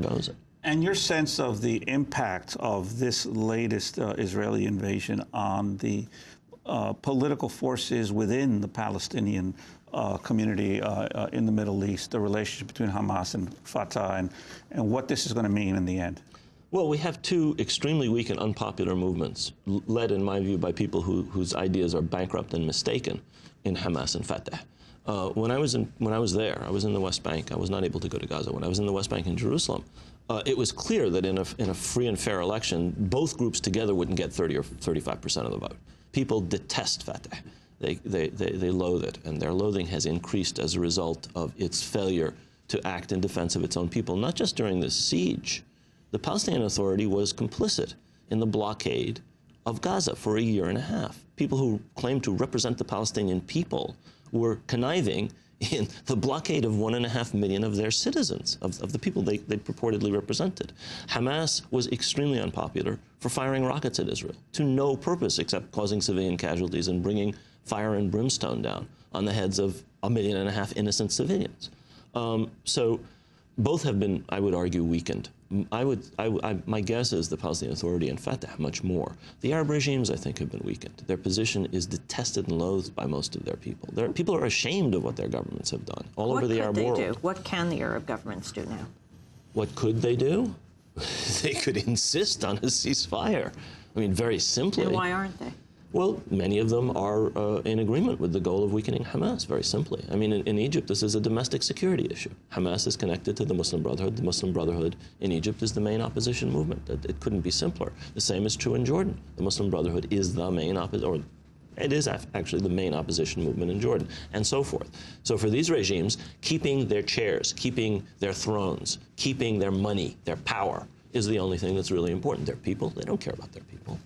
Gaza. And your sense of the impact of this latest Israeli invasion on the political forces within the Palestinian community in the Middle East, the relationship between Hamas and Fatah, and what this is going to mean in the end? Well, we have two extremely weak and unpopular movements, led, in my view, by people whose ideas are bankrupt and mistaken in Hamas and Fatah. When I was there, I was in the West Bank. I was not able to go to Gaza. When I was in the West Bank in Jerusalem, it was clear that in a free and fair election, both groups together wouldn't get 30 or 35% of the vote. People detest Fatah. They loathe it, and their loathing has increased as a result of its failure to act in defense of its own people, not just during this siege. The Palestinian Authority was complicit in the blockade of Gaza for a year and a half. People who claimed to represent the Palestinian people were conniving in the blockade of 1.5 million of their citizens, of the people they purportedly represented. Hamas was extremely unpopular for firing rockets at Israel to no purpose except causing civilian casualties and bringing fire and brimstone down on the heads of 1.5 million innocent civilians. So both have been, I would argue, weakened. My guess is the Palestinian Authority and Fatah much more. The Arab regimes, I think, have been weakened. Their position is detested and loathed by most of their people. People are ashamed of what their governments have done all over the Arab world. What could they do? What can the Arab governments do now? What could they do? They could insist on a ceasefire. I mean, very simply. And why aren't they? Well, many of them are in agreement with the goal of weakening Hamas, very simply. I mean, in Egypt, this is a domestic security issue. Hamas is connected to the Muslim Brotherhood. The Muslim Brotherhood in Egypt is the main opposition movement. It couldn't be simpler. The same is true in Jordan. The Muslim Brotherhood is the main or it is actually the main opposition movement in Jordan, and so forth. So for these regimes, keeping their chairs, keeping their thrones, keeping their money, their power, is the only thing that's really important. Their people, they don't care about their people.